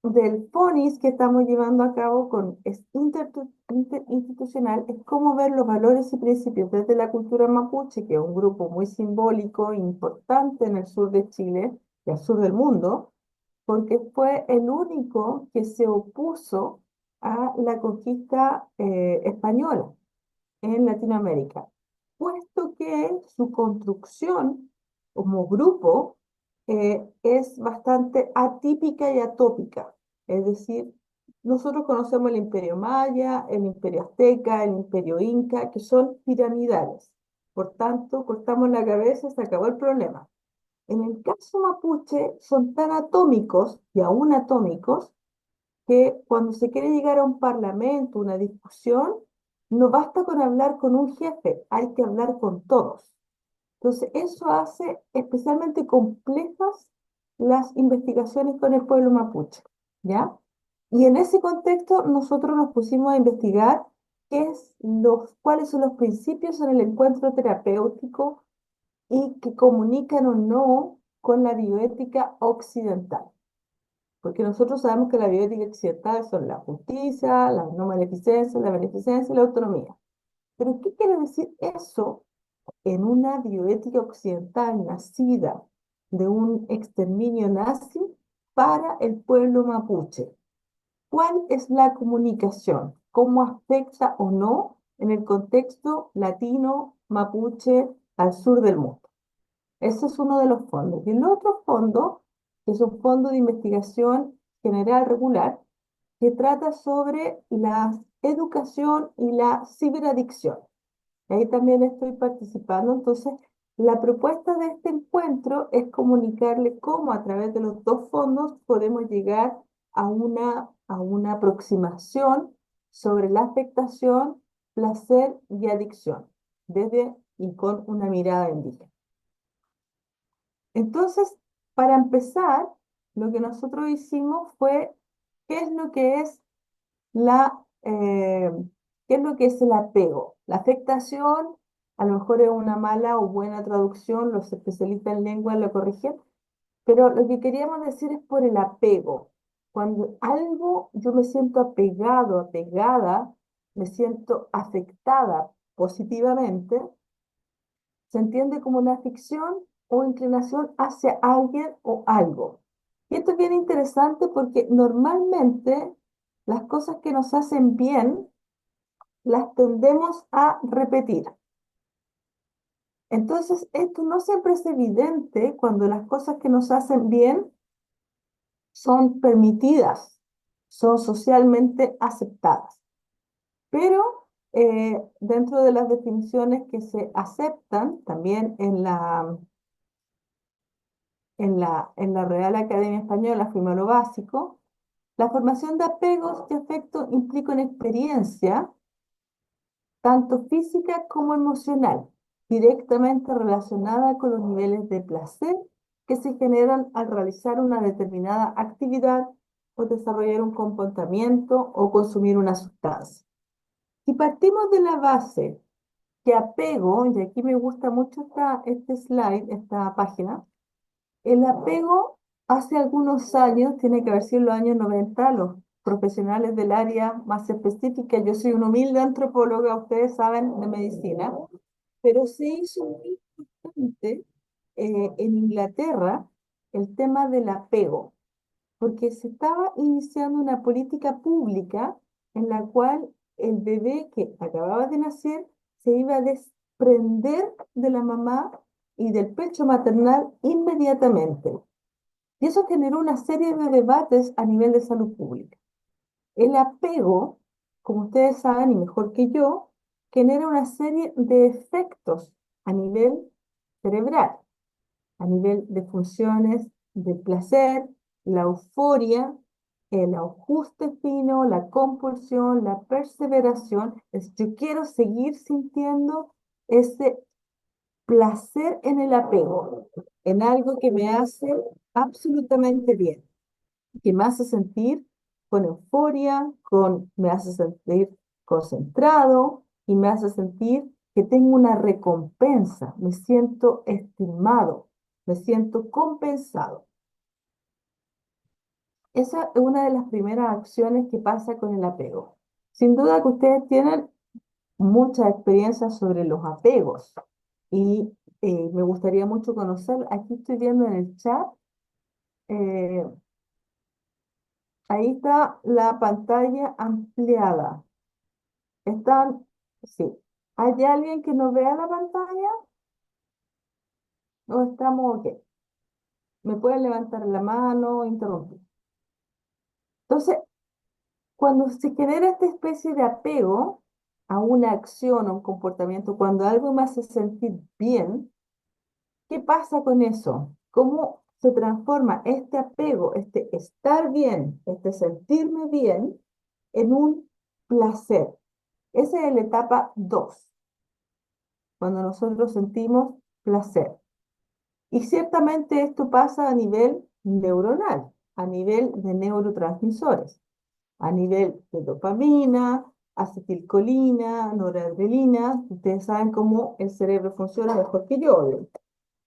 del FONIS que estamos llevando a cabo es interinstitucional, es cómo ver los valores y principios desde la cultura mapuche, que es un grupo muy simbólico, importante en el sur de Chile y al sur del mundo, porque fue el único que se opuso a la conquista española en Latinoamérica, puesto que su construcción como grupo es bastante atípica y atópica. Es decir, nosotros conocemos el Imperio Maya, el Imperio Azteca, el Imperio Inca, que son piramidales. Por tanto, cortamos la cabeza y se acabó el problema. En el caso mapuche, son tan atómicos y aún atómicos que cuando se quiere llegar a un parlamento, una discusión, no basta con hablar con un jefe, hay que hablar con todos. Entonces, eso hace especialmente complejas las investigaciones con el pueblo mapuche, ¿ya? Y en ese contexto, nosotros nos pusimos a investigar cuáles son los principios en el encuentro terapéutico y que comunican o no con la bioética occidental. Porque nosotros sabemos que la bioética occidental son la justicia, la no maleficencia, la beneficencia y la autonomía. Pero ¿qué quiere decir eso en una bioética occidental nacida de un exterminio nazi para el pueblo mapuche? ¿Cuál es la comunicación? ¿Cómo afecta o no en el contexto latino mapuche al sur del mundo? Ese es uno de los fondos. Y el otro fondo, que es un fondo de investigación general regular, que trata sobre la educación y la ciberadicción. Ahí también estoy participando. Entonces, la propuesta de este encuentro es comunicarle cómo a través de los dos fondos podemos llegar a una aproximación sobre la afectación, placer y adicción, desde y con una mirada indígena. Entonces, para empezar, lo que nosotros hicimos fue qué es lo que es la, eh, qué es lo que es el apego. La afectación, a lo mejor es una mala o buena traducción, los especialistas en lengua lo corrigen, pero lo que queríamos decir es por el apego. Cuando algo yo me siento apegado, apegada, me siento afectada positivamente, se entiende como una ficción o inclinación hacia alguien o algo. Y esto es bien interesante porque normalmente las cosas que nos hacen bien las tendemos a repetir. Entonces, esto no siempre es evidente cuando las cosas que nos hacen bien son permitidas, son socialmente aceptadas. Pero dentro de las definiciones que se aceptan también en la Real Academia Española, fuimos a lo básico, la formación de apegos y afecto implica una experiencia tanto física como emocional, directamente relacionada con los niveles de placer que se generan al realizar una determinada actividad o desarrollar un comportamiento o consumir una sustancia. Si partimos de la base que apego, y aquí me gusta mucho este slide, esta página, el apego hace algunos años, tiene que haber sido en los años 90, los profesionales del área más específica, yo soy una humilde antropóloga, ustedes saben de medicina, pero se hizo muy importante en Inglaterra el tema del apego, porque se estaba iniciando una política pública en la cual el bebé que acababa de nacer se iba a desprender de la mamá y del pecho maternal inmediatamente. Y eso generó una serie de debates a nivel de salud pública. El apego, como ustedes saben y mejor que yo, genera una serie de efectos a nivel cerebral, a nivel de funciones de placer, la euforia, el ajuste fino, la compulsión, la perseveración. Yo quiero seguir sintiendo ese placer en el apego, en algo que me hace absolutamente bien, que me hace sentir con euforia, me hace sentir concentrado y me hace sentir que tengo una recompensa, me siento estimado, me siento compensado. Esa es una de las primeras acciones que pasa con el apego. Sin duda que ustedes tienen mucha experiencia sobre los apegos y me gustaría mucho conocer. Aquí estoy viendo en el chat, eh, ahí está la pantalla ampliada. Están, sí. ¿Hay alguien que no vea la pantalla? ¿O estamos ok? ¿Me pueden levantar la mano o interrumpir? Entonces, cuando se genera esta especie de apego a una acción o un comportamiento, cuando algo me hace sentir bien, ¿qué pasa con eso? ¿Cómo se transforma este apego, este estar bien, este sentirme bien, en un placer? Esa es la etapa 2, cuando nosotros sentimos placer. Y ciertamente esto pasa a nivel neuronal, a nivel de neurotransmisores, a nivel de dopamina, acetilcolina, noradrenalina. Ustedes saben cómo el cerebro funciona mejor que yo, obviamente.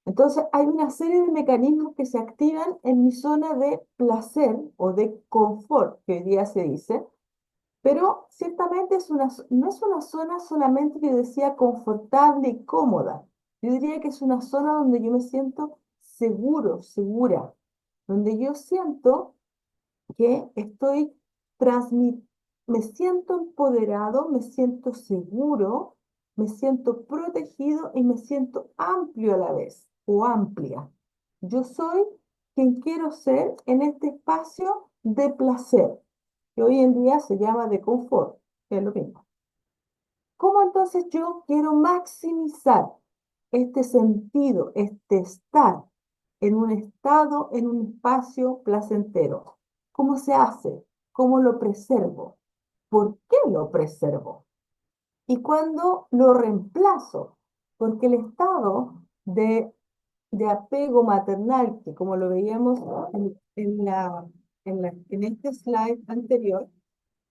Entonces, hay una serie de mecanismos que se activan en mi zona de placer o de confort, que hoy día se dice, pero ciertamente no es una zona solamente que yo decía confortable y cómoda. Yo diría que es una zona donde yo me siento seguro, segura, donde yo siento que estoy transmitiendo, me siento empoderado, me siento seguro, me siento protegido y me siento amplio a la vez o amplia. Yo soy quien quiero ser en este espacio de placer, que hoy en día se llama de confort, que es lo mismo. ¿Cómo entonces yo quiero maximizar este sentido, este estar en un estado, en un espacio placentero? ¿Cómo se hace? ¿Cómo lo preservo? ¿Por qué lo preservo? ¿Y cuándo lo reemplazo? Porque el estado de apego maternal, que como lo veíamos en este slide anterior,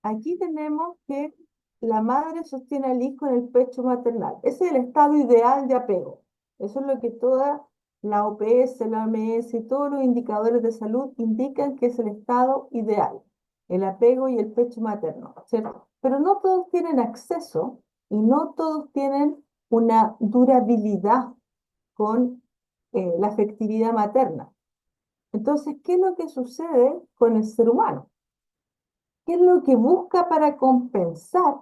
aquí tenemos que la madre sostiene al hijo en el pecho maternal. Ese es el estado ideal de apego. Eso es lo que toda la OPS, la OMS y todos los indicadores de salud indican que es el estado ideal, el apego y el pecho materno, ¿cierto? Pero no todos tienen acceso y no todos tienen una durabilidad con la afectividad materna. Entonces, ¿qué es lo que sucede con el ser humano? ¿Qué es lo que busca para compensar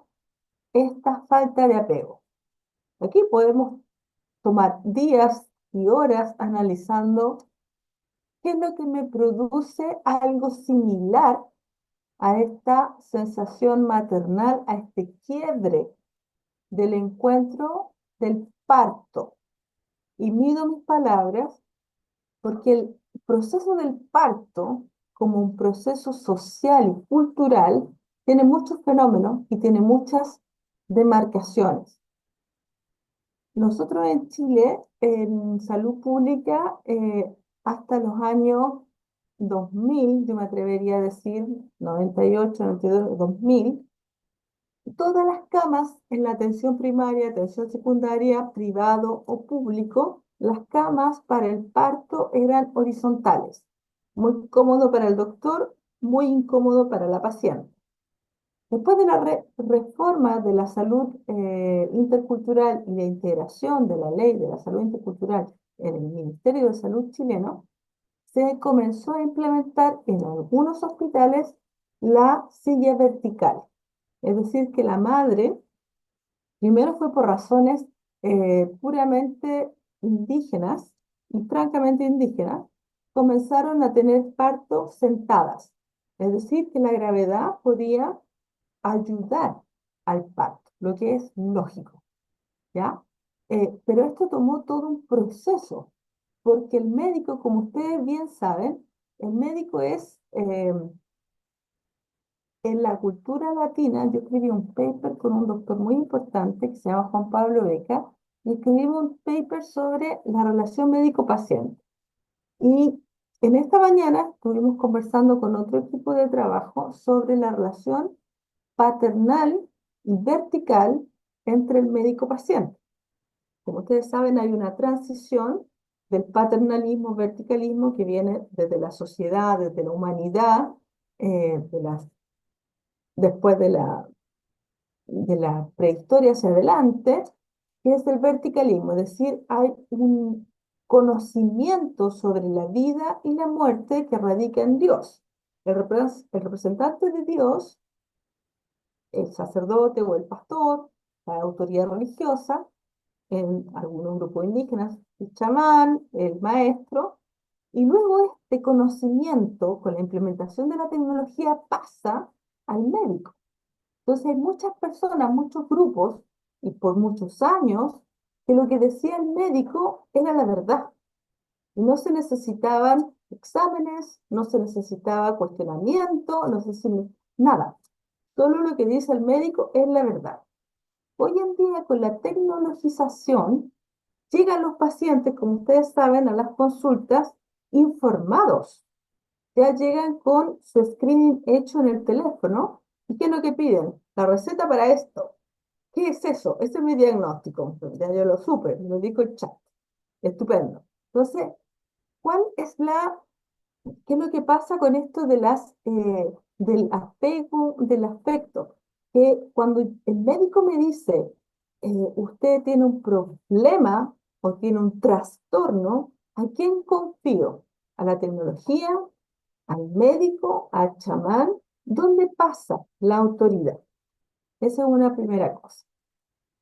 esta falta de apego? Aquí podemos tomar días y horas analizando qué es lo que me produce algo similar a esta sensación maternal, a este quiebre del encuentro del parto. Y mido mis palabras porque el proceso del parto, como un proceso social y cultural, tiene muchos fenómenos y tiene muchas demarcaciones. Nosotros en Chile, en salud pública, hasta los años 2000, yo me atrevería a decir 98, 92, 2000, todas las camas en la atención primaria, atención secundaria, privado o público, las camas para el parto eran horizontales. Muy cómodo para el doctor, muy incómodo para la paciente. Después de la reforma de la salud intercultural y la integración de la ley de la salud intercultural en el Ministerio de Salud chileno, se comenzó a implementar en algunos hospitales la silla vertical. Es decir, que la madre, primero fue por razones puramente indígenas y francamente indígenas, comenzaron a tener parto sentadas. Es decir, que la gravedad podía ayudar al parto, lo que es lógico, ¿ya? Pero esto tomó todo un proceso, porque el médico, como ustedes bien saben, el médico es, en la cultura latina, yo escribí un paper con un doctor muy importante que se llama Juan Pablo Beca, y escribimos un paper sobre la relación médico-paciente. Y en esta mañana estuvimos conversando con otro equipo de trabajo sobre la relación paternal y vertical entre el médico-paciente. Como ustedes saben, hay una transición del paternalismo, verticalismo, que viene desde la sociedad, desde la humanidad, de después de la prehistoria hacia adelante, que es el verticalismo, es decir, hay un conocimiento sobre la vida y la muerte que radica en Dios. El representante de Dios, el sacerdote o el pastor, la autoridad religiosa, en algunos grupos indígenas, el chamán, el maestro, y luego este conocimiento con la implementación de la tecnología pasa al médico. Entonces hay muchas personas, muchos grupos, y por muchos años, que lo que decía el médico era la verdad. Y no se necesitaban exámenes, no se necesitaba cuestionamiento, no se necesitaba nada. Solo lo que dice el médico es la verdad. Hoy en día, con la tecnologización, llegan los pacientes, como ustedes saben, a las consultas informados. Ya llegan con su screening hecho en el teléfono. ¿Y qué es lo que piden? La receta para esto. ¿Qué es eso? Ese es mi diagnóstico. Ya yo lo supe, lo dijo el chat. Estupendo. Entonces, ¿cuál es qué es lo que pasa con esto de del apego, del afecto? Que cuando el médico me dice, usted tiene un problema o tiene un trastorno, ¿a quién confío? ¿A la tecnología? ¿Al médico? ¿Al chamán? ¿Dónde pasa la autoridad? Esa es una primera cosa.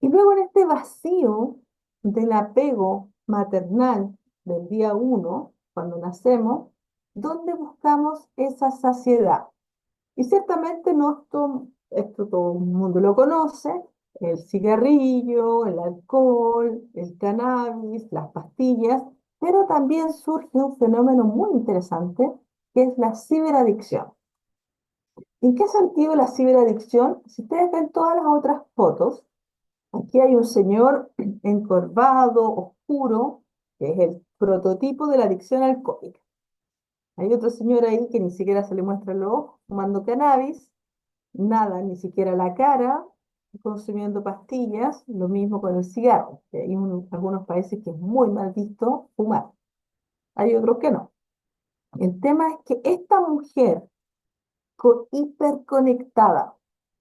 Y luego en este vacío del apego maternal del día uno, cuando nacemos, ¿dónde buscamos esa saciedad? Y ciertamente no esto todo el mundo lo conoce, el cigarrillo, el alcohol, el cannabis, las pastillas, pero también surge un fenómeno muy interesante que es la ciberadicción. ¿En qué sentido la ciberadicción? Si ustedes ven todas las otras fotos, aquí hay un señor encorvado, oscuro, que es el prototipo de la adicción alcohólica. Hay otro señor ahí que ni siquiera se le muestra el ojo, fumando cannabis, nada, ni siquiera la cara, consumiendo pastillas, lo mismo con el cigarro, que hay algunos países que es muy mal visto fumar, hay otros que no. El tema es que esta mujer hiperconectada,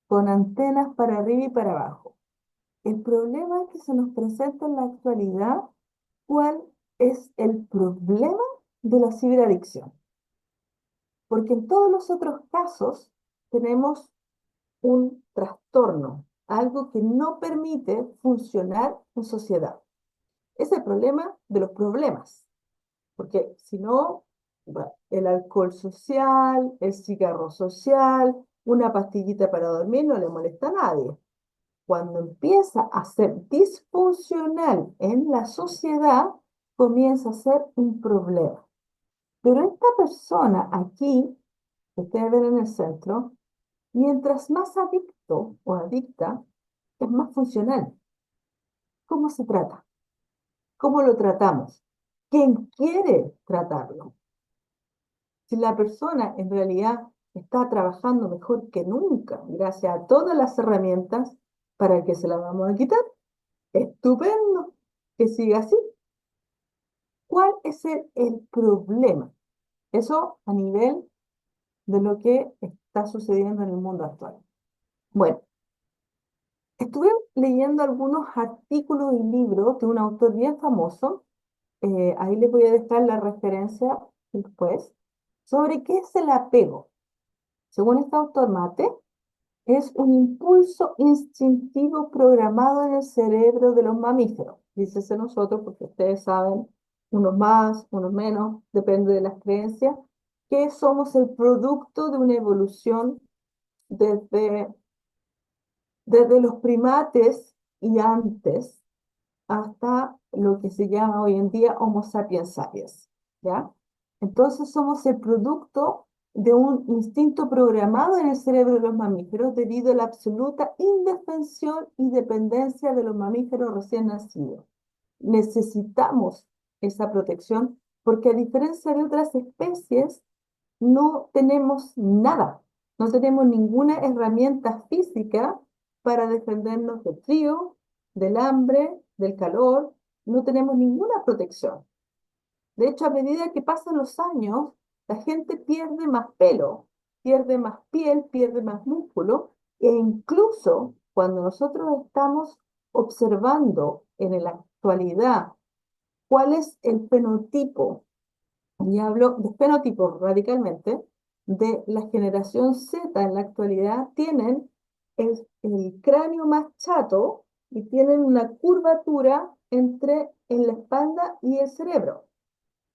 con antenas para arriba y para abajo, el problema que se nos presenta en la actualidad, ¿cuál es el problema de la ciberadicción? Porque en todos los otros casos tenemos un trastorno, algo que no permite funcionar en sociedad. Es el problema de los problemas, porque si no, bueno, el alcohol social, el cigarro social, una pastillita para dormir no le molesta a nadie. Cuando empieza a ser disfuncional en la sociedad, comienza a ser un problema. Pero esta persona aquí, que ustedes ven en el centro, mientras más adicto o adicta, es más funcional. ¿Cómo se trata? ¿Cómo lo tratamos? ¿Quién quiere tratarlo? Si la persona en realidad está trabajando mejor que nunca, gracias a todas las herramientas, ¿para qué se las vamos a quitar? Estupendo, que siga así. ¿Cuál es el problema? Eso a nivel de lo que está sucediendo en el mundo actual. Bueno, estuve leyendo algunos artículos y libros de un autor bien famoso, ahí les voy a dejar la referencia después, sobre qué es el apego. Según este autor Mate, es un impulso instintivo programado en el cerebro de los mamíferos. Dícese nosotros, porque ustedes saben, unos más, unos menos, depende de las creencias, que somos el producto de una evolución desde, desde los primates y antes hasta lo que se llama hoy en día Homo sapiens sapiens, ¿ya? Entonces somos el producto de un instinto programado en el cerebro de los mamíferos debido a la absoluta indefensión y dependencia de los mamíferos recién nacidos. Necesitamos esa protección porque a diferencia de otras especies, no tenemos nada, no tenemos ninguna herramienta física para defendernos del frío, del hambre, del calor, no tenemos ninguna protección. De hecho, a medida que pasan los años, la gente pierde más pelo, pierde más piel, pierde más músculo, e incluso cuando nosotros estamos observando en la actualidad cuál es el fenotipo, y hablo de fenotipo radicalmente, de la generación Z en la actualidad, tienen el cráneo más chato y tienen una curvatura en la espalda y el cerebro.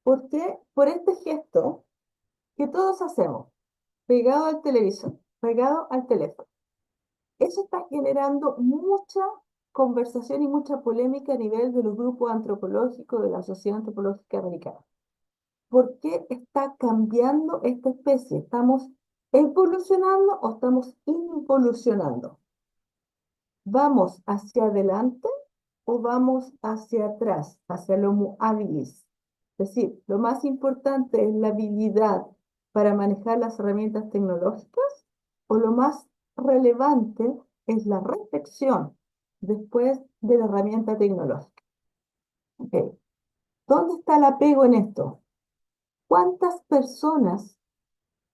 ¿Por qué? Por este gesto que todos hacemos, pegado al televisor, pegado al teléfono. Eso está generando mucha conversación y mucha polémica a nivel de los grupos antropológicos de la Sociedad Antropológica Americana. ¿Por qué está cambiando esta especie? ¿Estamos evolucionando o estamos involucionando? ¿Vamos hacia adelante o vamos hacia atrás, hacia el Homo habilis? Es decir, lo más importante es la habilidad para manejar las herramientas tecnológicas o lo más relevante es la reflexión después de la herramienta tecnológica. Ok. ¿Dónde está el apego en esto? ¿Cuántas personas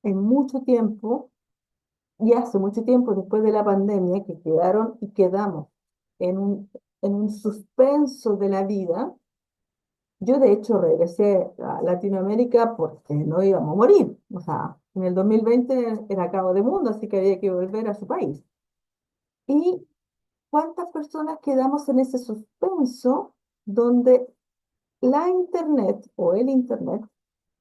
en mucho tiempo, y hace mucho tiempo después de la pandemia, que quedaron y quedamos en un suspenso de la vida? Yo de hecho regresé a Latinoamérica porque no íbamos a morir. O sea, en el 2020 era cabo de mundo, así que había que volver a su país. ¿Y cuántas personas quedamos en ese suspenso donde la Internet o el Internet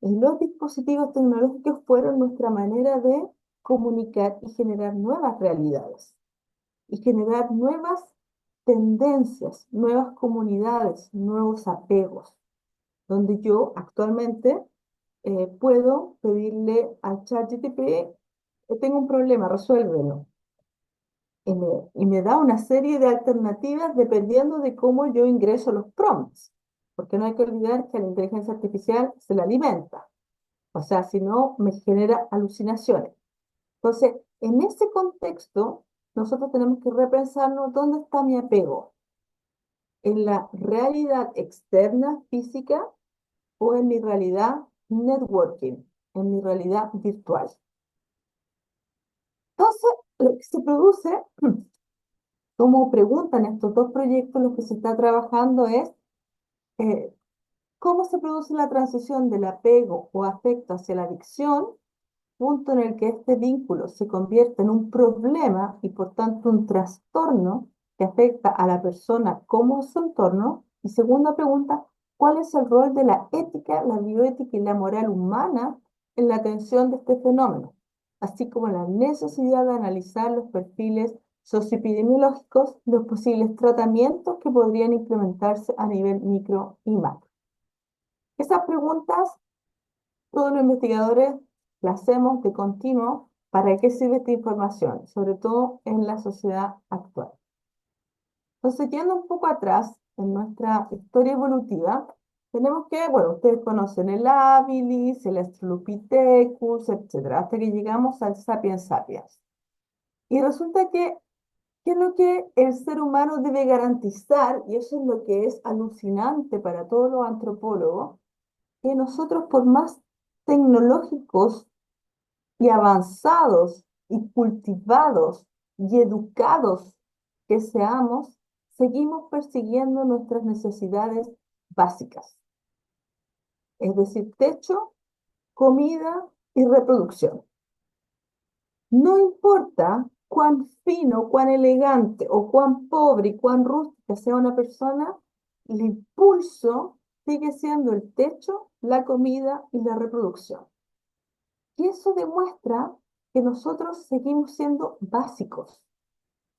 y los dispositivos tecnológicos fueron nuestra manera de comunicar y generar nuevas realidades y generar nuevas tendencias, nuevas comunidades, nuevos apegos, donde yo actualmente puedo pedirle al ChatGPT, tengo un problema, resuélvelo. Y me da una serie de alternativas dependiendo de cómo yo ingreso los prompts, porque no hay que olvidar que la inteligencia artificial se la alimenta. O sea, si no, me genera alucinaciones. Entonces, en ese contexto, nosotros tenemos que repensarnos dónde está mi apego, en la realidad externa, física, o en mi realidad networking, en mi realidad virtual. Entonces, lo que se produce, como preguntan estos dos proyectos, lo que se está trabajando es eh, cómo se produce la transición del apego o afecto hacia la adicción, punto en el que este vínculo se convierte en un problema y por tanto un trastorno que afecta a la persona como a su entorno. Y segunda pregunta, ¿cuál es el rol de la ética, la bioética y la moral humana en la atención de este fenómeno? Así como la necesidad de analizar los perfiles socioepidemiológicos, los posibles tratamientos que podrían implementarse a nivel micro y macro. Esas preguntas todos los investigadores la hacemos de continuo. ¿Para qué sirve esta información? Sobre todo en la sociedad actual. Entonces, yendo un poco atrás en nuestra historia evolutiva, tenemos que, bueno, ustedes conocen el habilis, el Australopithecus, etcétera, hasta que llegamos al Sapiens sapiens. Y resulta que, ¿qué es lo que el ser humano debe garantizar? Y eso es lo que es alucinante para todos los antropólogos, que nosotros, por más tecnológicos y avanzados y cultivados y educados que seamos, seguimos persiguiendo nuestras necesidades básicas, es decir, techo, comida y reproducción. No importa cuán fino, cuán elegante o cuán pobre y cuán rústica sea una persona, el impulso sigue siendo el techo, la comida y la reproducción. Y eso demuestra que nosotros seguimos siendo básicos,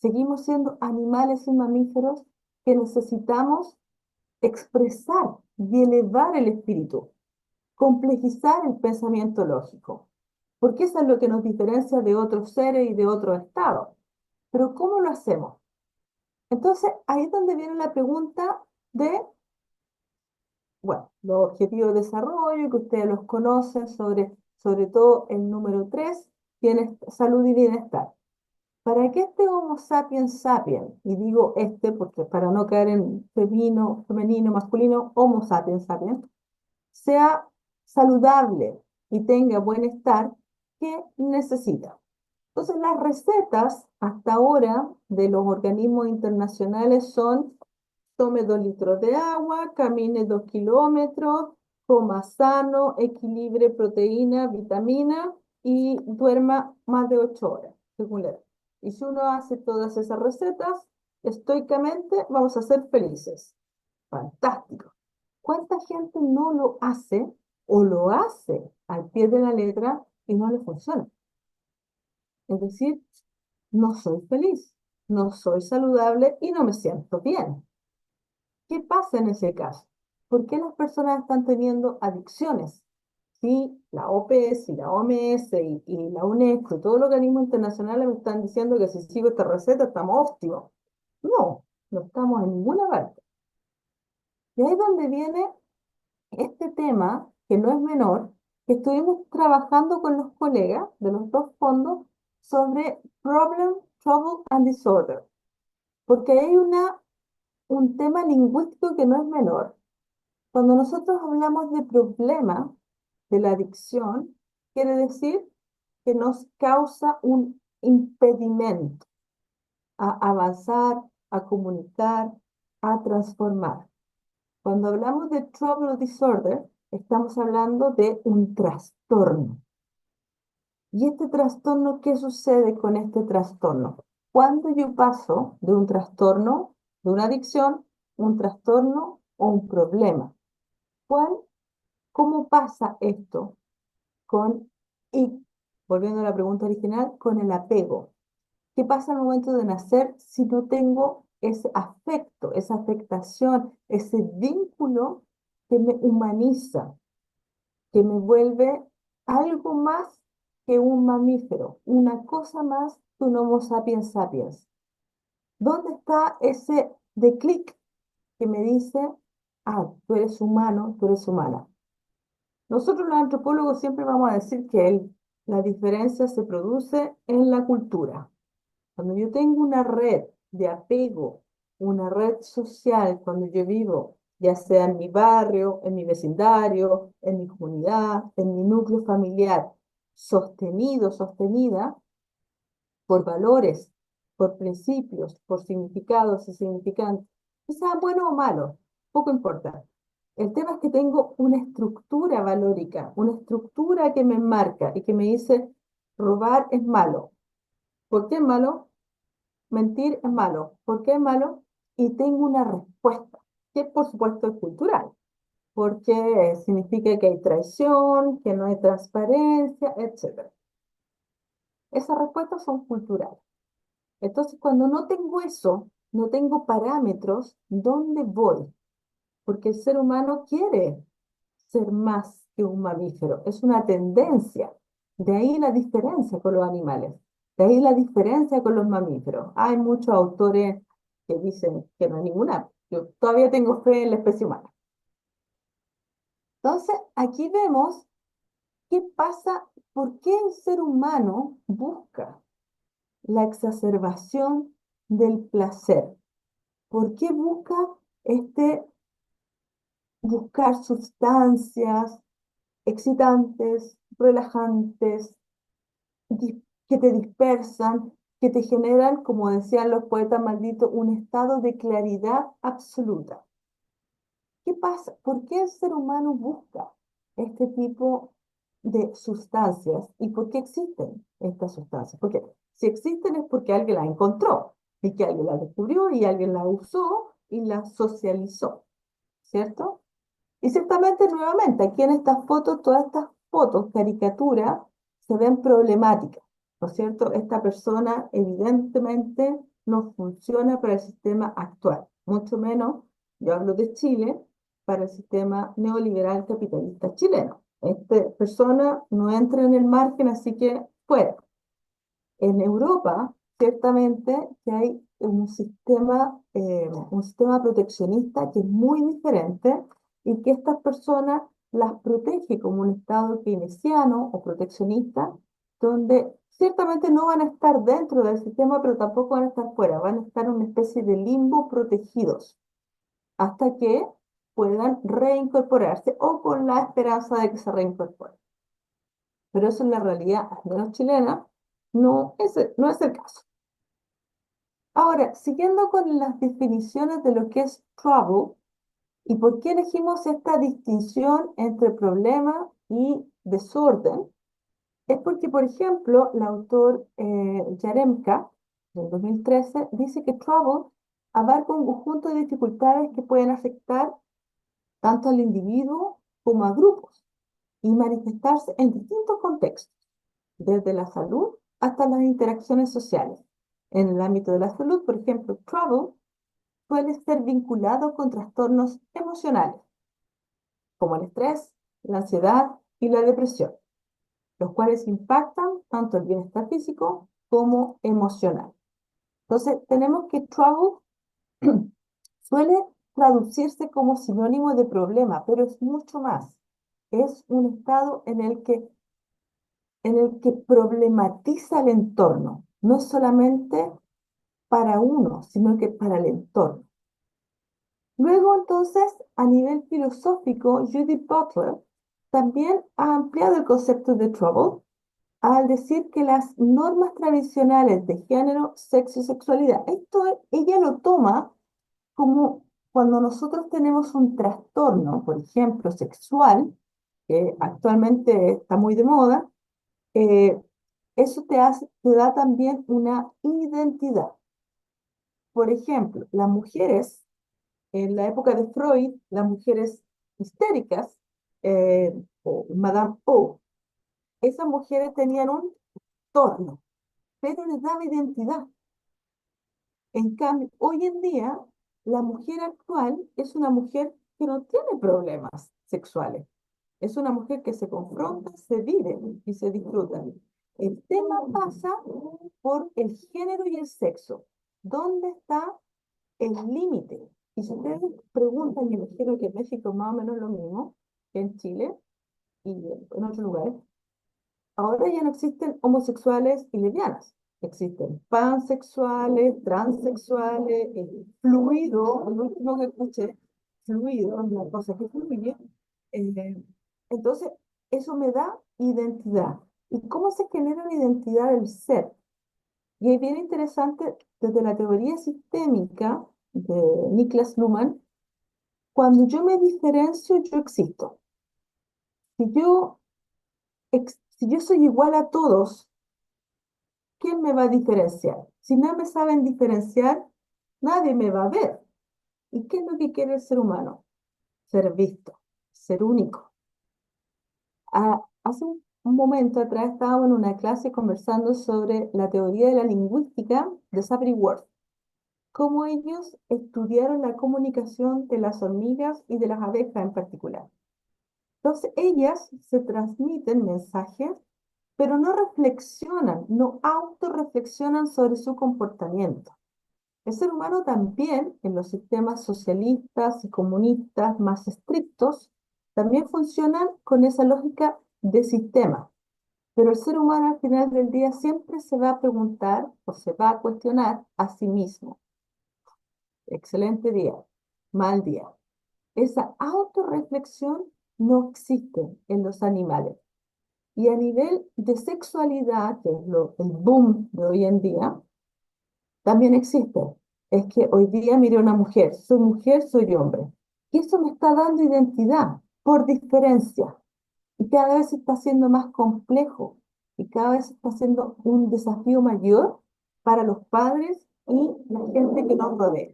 seguimos siendo animales y mamíferos que necesitamos expresar y elevar el espíritu, complejizar el pensamiento lógico, porque eso es lo que nos diferencia de otros seres y de otros estados. Pero ¿cómo lo hacemos? Entonces, ahí es donde viene la pregunta de, bueno, los objetivos de desarrollo, que ustedes los conocen, sobre todo el número 3, salud y bienestar. Para que este Homo sapiens sapiens, y digo este porque para no caer en femenino, masculino, Homo sapiens sapiens, sea saludable y tenga buen estar, que necesita. Entonces, las recetas hasta ahora de los organismos internacionales son: tome 2 litros de agua, camine 2 kilómetros, coma sano, equilibre proteína, vitamina y duerma más de 8 horas, según la edad. Y si uno hace todas esas recetas, estoicamente vamos a ser felices. Fantástico. ¿Cuánta gente no lo hace o lo hace al pie de la letra y no le funciona? Es decir, no soy feliz, no soy saludable y no me siento bien. ¿Qué pasa en ese caso? ¿Por qué las personas están teniendo adicciones? Si la OPS y la OMS y la UNESCO y todos los organismos internacionales me están diciendo que si sigo esta receta estamos óptimos. No, no estamos en ninguna parte. Y ahí es donde viene este tema, que no es menor, que estuvimos trabajando con los colegas de los dos fondos sobre Problem, Trouble and Disorder, porque hay un tema lingüístico que no es menor. Cuando nosotros hablamos de problema de la adicción, quiere decir que nos causa un impedimento a avanzar, a comunicar, a transformar. Cuando hablamos de trouble disorder, estamos hablando de un trastorno. ¿Y este trastorno, qué sucede con este trastorno? Cuando yo paso de un trastorno, de una adicción, un trastorno o un problema, ¿cuál, cómo pasa esto con, y volviendo a la pregunta original, con el apego? ¿Qué pasa al momento de nacer si no tengo ese afecto, esa afectación, ese vínculo que me humaniza, que me vuelve algo más que un mamífero, una cosa más que un Homo sapiens sapiens? ¿Dónde está ese de clic que me dice, ah, tú eres humano, tú eres humana? Nosotros los antropólogos siempre vamos a decir que la diferencia se produce en la cultura. Cuando yo tengo una red de apego, una red social, cuando yo vivo, ya sea en mi barrio, en mi vecindario, en mi comunidad, en mi núcleo familiar, sostenido, sostenida por valores, por principios, por significados y significantes, que sean buenos o malos, poco importa. El tema es que tengo una estructura valórica, una estructura que me marca y que me dice, robar es malo. ¿Por qué es malo? Mentir es malo. ¿Por qué es malo? Y tengo una respuesta, que por supuesto es cultural, porque significa que hay traición, que no hay transparencia, etcétera. Esas respuestas son culturales. Entonces, cuando no tengo eso, no tengo parámetros, ¿dónde voy? Porque el ser humano quiere ser más que un mamífero, es una tendencia. De ahí la diferencia con los animales, de ahí la diferencia con los mamíferos. Hay muchos autores que dicen que no hay ninguna. Yo todavía tengo fe en la especie humana. Entonces, aquí vemos qué pasa, por qué el ser humano busca la exacerbación del placer. ¿Por qué busca este buscar sustancias excitantes, relajantes, que te dispersan, que te generan, como decían los poetas malditos, un estado de claridad absoluta? ¿Qué pasa? ¿Por qué el ser humano busca este tipo de sustancias y por qué existen estas sustancias? Porque si existen es porque alguien las encontró y que alguien las descubrió y alguien las usó y las socializó, ¿cierto? Y ciertamente, nuevamente, aquí en estas fotos, todas estas fotos, caricaturas, se ven problemáticas, ¿no es cierto? Esta persona evidentemente no funciona para el sistema actual, mucho menos, yo hablo de Chile, para el sistema neoliberal capitalista chileno. Esta persona no entra en el margen, así que fuera. En Europa, ciertamente, que hay un sistema proteccionista que es muy diferente y que estas personas las protege como un Estado keynesiano o proteccionista, donde ciertamente no van a estar dentro del sistema, pero tampoco van a estar fuera, van a estar en una especie de limbo protegidos hasta que puedan reincorporarse o con la esperanza de que se reincorporen. pero eso en la realidad, al menos chilena, no es el caso. Ahora, siguiendo con las definiciones de lo que es trouble y por qué elegimos esta distinción entre problema y desorden, es porque, por ejemplo, el autor Yaremka, del 2013, dice que trouble abarca un conjunto de dificultades que pueden afectar tanto al individuo como a grupos y manifestarse en distintos contextos, desde la salud hasta las interacciones sociales. En el ámbito de la salud, por ejemplo, trouble suele ser vinculado con trastornos emocionales, como el estrés, la ansiedad y la depresión, los cuales impactan tanto el bienestar físico como emocional. Entonces, tenemos que trouble suele traducirse como sinónimo de problema, pero es mucho más. Es un estado en el que problematiza el entorno, no solamente para uno, sino que para el entorno. Luego, entonces, a nivel filosófico, Judith Butler también ha ampliado el concepto de trouble al decir que las normas tradicionales de género, sexo y sexualidad, ella lo toma como cuando nosotros tenemos un trastorno, por ejemplo, sexual, que actualmente está muy de moda, eh, eso te da también una identidad. Por ejemplo, las mujeres, en la época de Freud, las mujeres histéricas, o Madame O, esas mujeres tenían un torno, pero les daba identidad. En cambio, hoy en día, la mujer actual es una mujer que no tiene problemas sexuales. Es una mujer que se confronta, se vive y se disfruta. El tema pasa por el género y el sexo. ¿Dónde está el límite? Y si ustedes preguntan, me imagino que en México es más o menos lo mismo que en Chile y en otros lugares, ahora ya no existen homosexuales y lesbianas. Existen pansexuales, transexuales, fluido, el último que escuché, fluido, una cosa que fluye. Eh, entonces, eso me da identidad. ¿Y cómo se genera la identidad del ser? Y es bien interesante desde la teoría sistémica de Niklas Luhmann, cuando yo me diferencio, yo existo. Si yo soy igual a todos, ¿quién me va a diferenciar? Si no me saben diferenciar, nadie me va a ver. ¿Y qué es lo que quiere el ser humano? Ser visto, ser único. Hace un momento atrás estábamos en una clase conversando sobre la teoría de la lingüística de Sapir-Whorf, cómo ellos estudiaron la comunicación de las hormigas y de las abejas en particular. Entonces, ellas se transmiten mensajes, pero no reflexionan, no autorreflexionan sobre su comportamiento. El ser humano también, en los sistemas socialistas y comunistas más estrictos, también funcionan con esa lógica de sistema. Pero el ser humano al final del día siempre se va a preguntar o se va a cuestionar a sí mismo. Excelente día, mal día. Esa autorreflexión no existe en los animales. Y a nivel de sexualidad, que es el boom de hoy en día, también existe. Es que hoy día mire una mujer, soy hombre. Y eso me está dando identidad por diferencia. Y cada vez se está haciendo más complejo y cada vez está siendo un desafío mayor para los padres y la gente que nos rodea.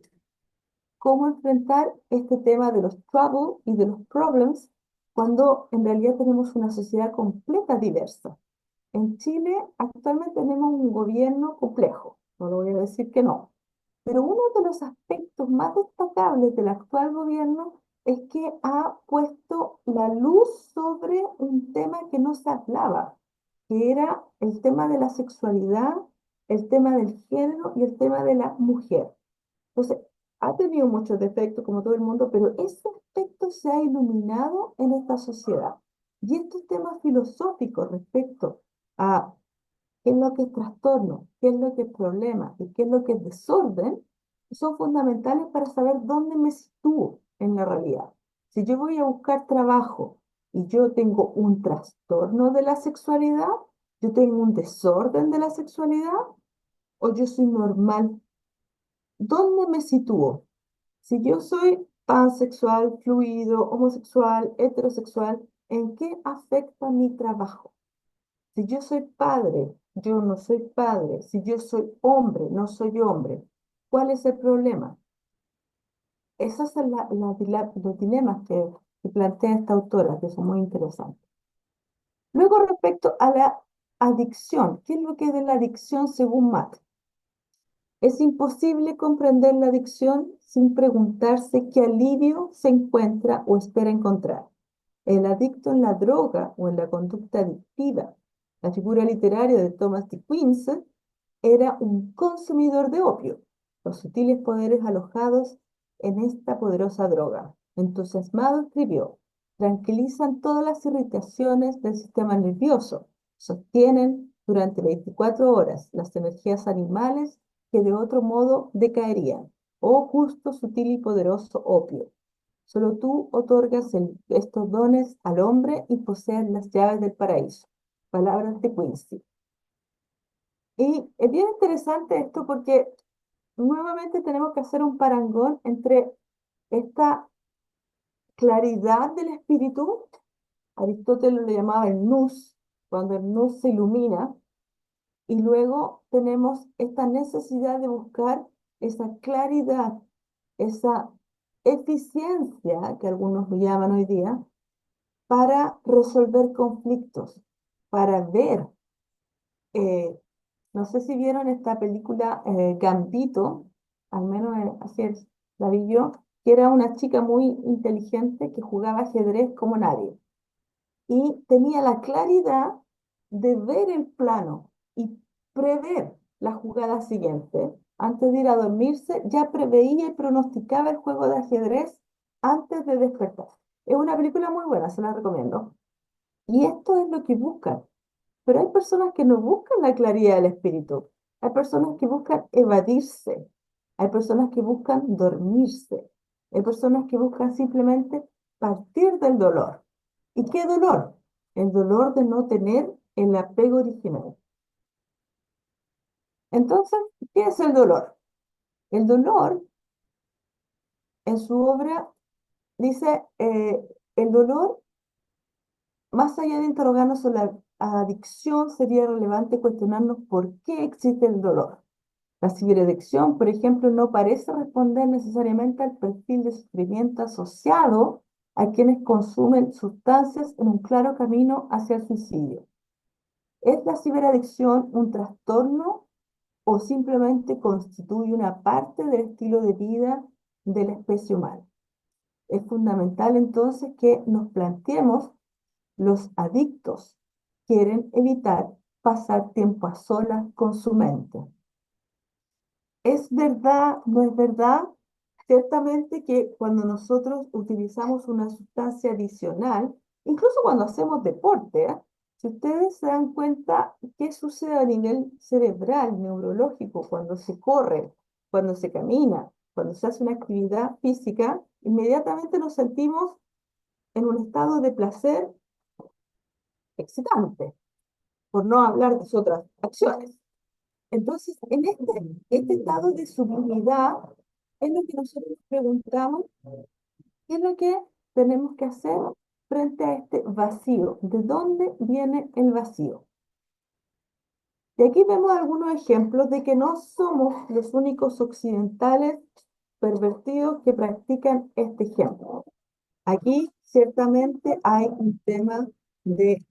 ¿Cómo enfrentar este tema de los trouble y de los problems cuando en realidad tenemos una sociedad completa diversa? En Chile actualmente tenemos un gobierno complejo, no lo voy a decir que no, pero uno de los aspectos más destacables del actual gobierno es que ha puesto la luz sobre un tema que no se hablaba, que era el tema de la sexualidad, el tema del género y el tema de la mujer. Entonces, ha tenido muchos defectos como todo el mundo, pero ese aspecto se ha iluminado en esta sociedad. Y estos temas filosóficos respecto a qué es lo que es trastorno, qué es lo que es problema y qué es lo que es desorden, son fundamentales para saber dónde me sitúo en la realidad. Si yo voy a buscar trabajo y yo tengo un trastorno de la sexualidad, yo tengo un desorden de la sexualidad o yo soy normal. ¿Dónde me sitúo? Si yo soy pansexual, fluido, homosexual, heterosexual, ¿en qué afecta mi trabajo? Si yo soy padre, yo no soy padre. Si yo soy hombre, no soy hombre. ¿Cuál es el problema? Esos son los dilemas que plantea esta autora, que son muy interesantes. Luego, respecto a la adicción, ¿qué es lo que es de la adicción según Matt? Es imposible comprender la adicción sin preguntarse qué alivio se encuentra o espera encontrar. El adicto en la droga o en la conducta adictiva. La figura literaria de Thomas de Queens era un consumidor de opio, los sutiles poderes alojados en esta poderosa droga. Entusiasmado escribió, tranquilizan todas las irritaciones del sistema nervioso, sostienen durante 24 horas las energías animales que de otro modo decaerían. Oh justo, sutil y poderoso opio. Solo tú otorgas estos dones al hombre y posees las llaves del paraíso. Palabras de Quincy. Y es bien interesante esto porque nuevamente tenemos que hacer un parangón entre esta claridad del espíritu, Aristóteles lo llamaba el nous, cuando el nous se ilumina, y luego tenemos esta necesidad de buscar esa claridad, esa eficiencia, que algunos lo llaman hoy día, para resolver conflictos, para ver. eh, no sé si vieron esta película Gambito, al menos así es, la vi yo, que era una chica muy inteligente que jugaba ajedrez como nadie y tenía la claridad de ver el plano y prever la jugada siguiente. Antes de ir a dormirse, ya preveía y pronosticaba el juego de ajedrez antes de despertar. Es una película muy buena, se la recomiendo. Y esto es lo que buscan. Pero hay personas que no buscan la claridad del espíritu. Hay personas que buscan evadirse. Hay personas que buscan dormirse. Hay personas que buscan simplemente partir del dolor. ¿Y qué dolor? El dolor de no tener el apego original. Entonces, ¿qué es el dolor? El dolor, en su obra, dice, el dolor, más allá de interrogarnos sobre la adicción, sería relevante cuestionarnos por qué existe el dolor. La ciberadicción, por ejemplo, no parece responder necesariamente al perfil de sufrimiento asociado a quienes consumen sustancias en un claro camino hacia el suicidio. ¿Es la ciberadicción un trastorno o simplemente constituye una parte del estilo de vida de la especie humana? Es fundamental entonces que nos planteemos, los adictos quieren evitar pasar tiempo a solas con su mente. ¿Es verdad, no es verdad? Ciertamente que cuando nosotros utilizamos una sustancia adicional, incluso cuando hacemos deporte, si ustedes se dan cuenta qué sucede a nivel cerebral, neurológico, cuando se corre, cuando se camina, cuando se hace una actividad física, inmediatamente nos sentimos en un estado de placer excitante, por no hablar de sus otras acciones. Entonces, en este estado de sublimidad es lo que nosotros nos preguntamos, ¿qué es lo que tenemos que hacer frente a este vacío? ¿De dónde viene el vacío? Y aquí vemos algunos ejemplos de que no somos los únicos occidentales pervertidos que practican este ejemplo. Aquí ciertamente hay un tema de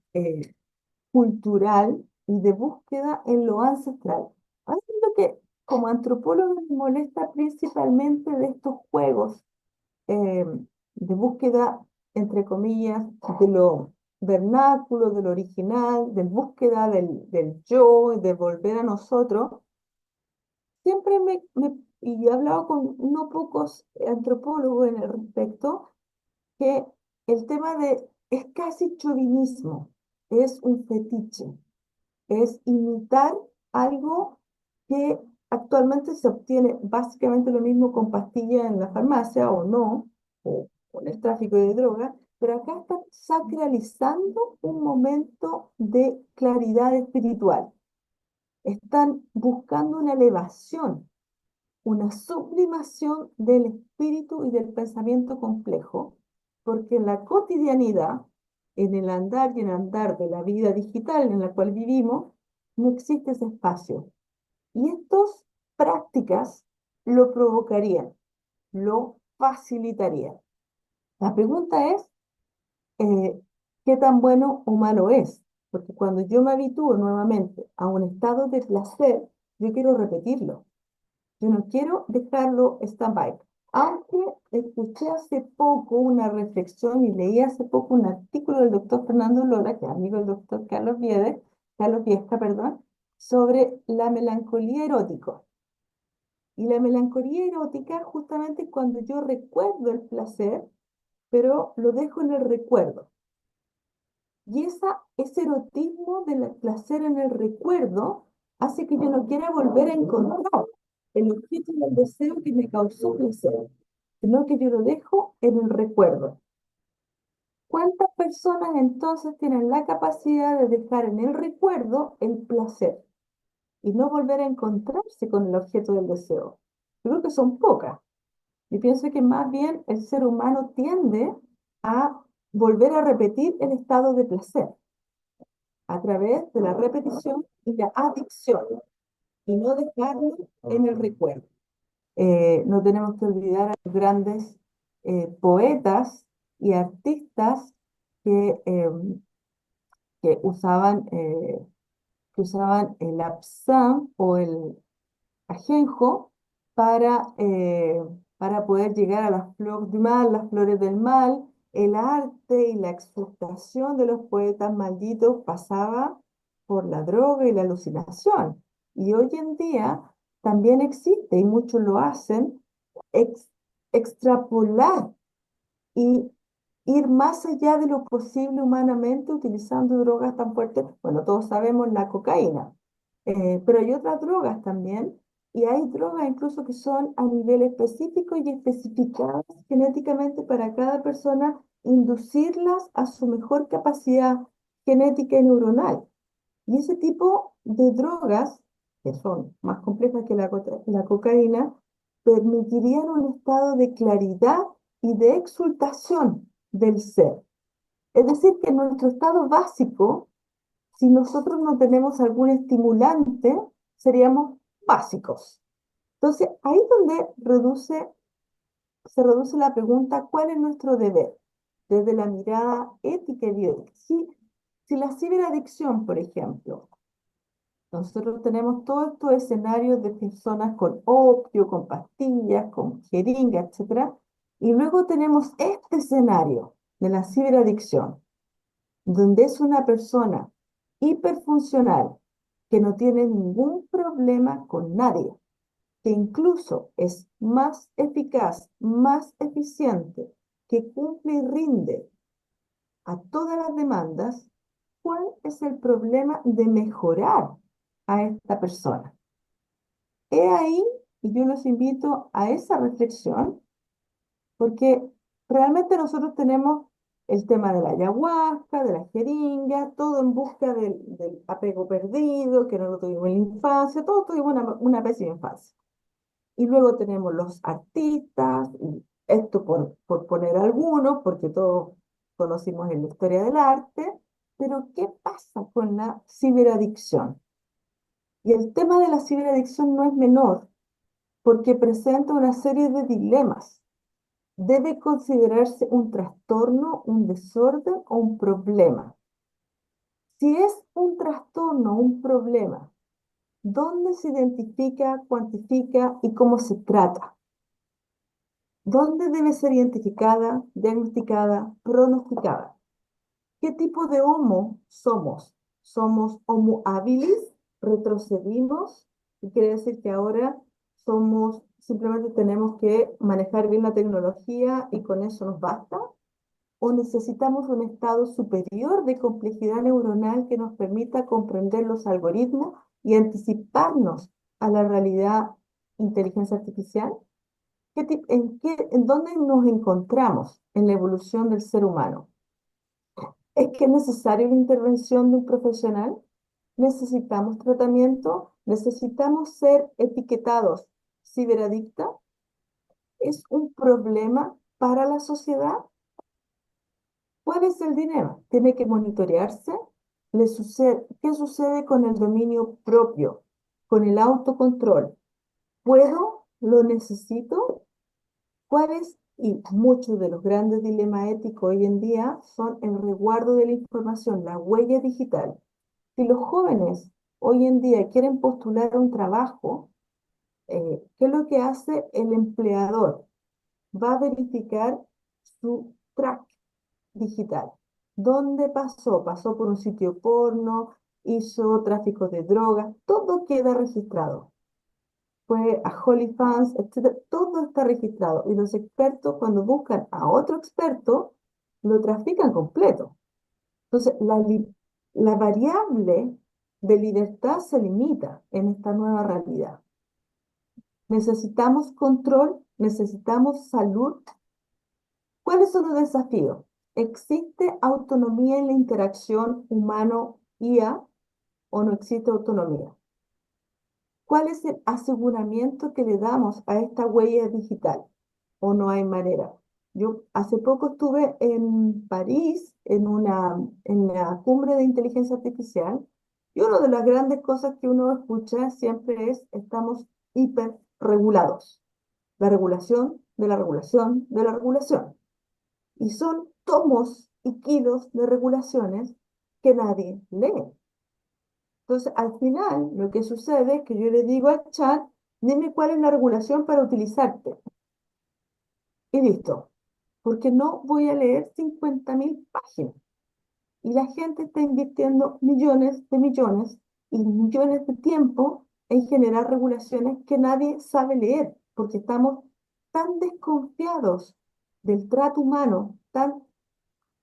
cultural y de búsqueda en lo ancestral. A mí lo que como antropólogo me molesta principalmente de estos juegos eh, de búsqueda, entre comillas, de lo vernáculo, de lo original, de búsqueda del yo, de volver a nosotros, siempre y he hablado con no pocos antropólogos en el respecto, que el tema es casi chauvinismo, es un fetiche, es imitar algo que actualmente se obtiene básicamente lo mismo con pastillas en la farmacia o no, o con el tráfico de drogas, Pero acá están sacralizando un momento de claridad espiritual. Están buscando una elevación, una sublimación del espíritu y del pensamiento complejo, porque en la cotidianidad, en el andar y en andar de la vida digital en la cual vivimos, no existe ese espacio. Y estas prácticas lo provocarían, lo facilitarían. La pregunta es, ¿qué tan bueno o malo es? Porque cuando yo me habitúo nuevamente a un estado de placer, yo quiero repetirlo. Yo no quiero dejarlo stand-by. Aunque escuché hace poco una reflexión y leí hace poco un artículo del doctor Fernando Lora, que es amigo del doctor Carlos Viesca, perdón, sobre la melancolía erótica. Y la melancolía erótica justamente es cuando yo recuerdo el placer, pero lo dejo en el recuerdo. Y ese erotismo del placer en el recuerdo hace que yo no quiera volver a encontrar el objeto del deseo que me causó placer, sino que yo lo dejo en el recuerdo. ¿Cuántas personas entonces tienen la capacidad de dejar en el recuerdo el placer y no volver a encontrarse con el objeto del deseo? Yo creo que son pocas. Yo pienso que más bien el ser humano tiende a volver a repetir el estado de placer a través de la repetición y la adicción, y no dejarlo en el recuerdo. No tenemos que olvidar a los grandes poetas y artistas que, eh, que usaban, eh, que usaban el absán o el ajenjo para poder llegar a las flores del mal, las flores del mal. El arte y la exaltación de los poetas malditos pasaba por la droga y la alucinación. Y hoy en día también existe, y muchos lo hacen, ex- extrapolar y ir más allá de lo posible humanamente utilizando drogas tan fuertes. Bueno, todos sabemos la cocaína, pero hay otras drogas también, y hay drogas incluso que son a nivel específico y especificadas genéticamente para cada persona, inducirlas a su mejor capacidad genética y neuronal. Y ese tipo de drogas, que son más complejas que la cocaína, permitirían un estado de claridad y de exultación del ser. Es decir, que en nuestro estado básico, si nosotros no tenemos algún estimulante, seríamos básicos. Entonces, ahí es donde se reduce la pregunta, ¿cuál es nuestro deber? Desde la mirada ética y bioética. Si la ciberadicción, por ejemplo, nosotros tenemos todos estos escenarios de personas con opio, con pastillas, con jeringa, etcétera. Y luego tenemos este escenario de la ciberadicción, donde es una persona hiperfuncional que no tiene ningún problema con nadie, que incluso es más eficaz, más eficiente, que cumple y rinde a todas las demandas. ¿Cuál es el problema de mejorar a esta persona? He ahí, y yo los invito a esa reflexión, porque realmente nosotros tenemos el tema de la ayahuasca, de la jeringa, todo en busca del apego perdido, que no lo tuvimos en la infancia, todos tuvimos una pésima infancia. Y luego tenemos los artistas, y esto por poner algunos, porque todos conocimos en la historia del arte, pero ¿qué pasa con la ciberadicción? Y el tema de la ciberadicción no es menor, porque presenta una serie de dilemas. ¿Debe considerarse un trastorno, un desorden o un problema? Si es un trastorno, un problema, ¿dónde se identifica, cuantifica y cómo se trata? ¿Dónde debe ser identificada, diagnosticada, pronosticada? ¿Qué tipo de homo somos? ¿Somos homo habilis? ¿Retrocedimos? Y quiere decir que ahora simplemente tenemos que manejar bien la tecnología y con eso nos basta. ¿O necesitamos un estado superior de complejidad neuronal que nos permita comprender los algoritmos y anticiparnos a la realidad inteligencia artificial? ¿En dónde nos encontramos en la evolución del ser humano? ¿Es que es necesaria la intervención de un profesional? ¿Necesitamos tratamiento? ¿Necesitamos ser etiquetados ciberadicta? ¿Es un problema para la sociedad? ¿Cuál es el dilema? ¿Tiene que monitorearse? ¿Qué sucede con el dominio propio, con el autocontrol? ¿Puedo? ¿Lo necesito? ¿Cuáles? Y muchos de los grandes dilemas éticos hoy en día son el resguardo de la información, la huella digital. Si los jóvenes hoy en día quieren postular a un trabajo, ¿qué es lo que hace el empleador? Va a verificar su track digital. ¿Dónde pasó? Pasó por un sitio porno, hizo tráfico de drogas, todo queda registrado. Fue a OnlyFans, etcétera, todo está registrado. Y los expertos, cuando buscan a otro experto, lo trafican completo. Entonces, la variable de libertad se limita en esta nueva realidad. Necesitamos control, necesitamos salud. ¿Cuáles son los desafíos? ¿Existe autonomía en la interacción humano-IA o no existe autonomía? ¿Cuál es el aseguramiento que le damos a esta huella digital? ¿O no hay manera? Yo hace poco estuve en París en la cumbre de inteligencia artificial y una de las grandes cosas que uno escucha siempre es estamos hiperregulados. La regulación de la regulación de la regulación. Y son tomos y kilos de regulaciones que nadie lee. Entonces, al final, lo que sucede es que yo le digo al chat, dime cuál es la regulación para utilizarte. Y listo. Porque no voy a leer 50.000 páginas. Y la gente está invirtiendo millones y millones de tiempo en generar regulaciones que nadie sabe leer, porque estamos tan desconfiados del trato humano, tan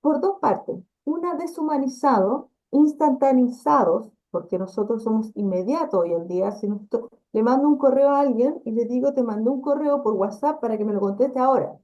por dos partes. Una, deshumanizado, instantaneados, porque nosotros somos inmediatos hoy en día. Si nosotros, le mando un correo a alguien y le digo, te mando un correo por WhatsApp para que me lo conteste ahora.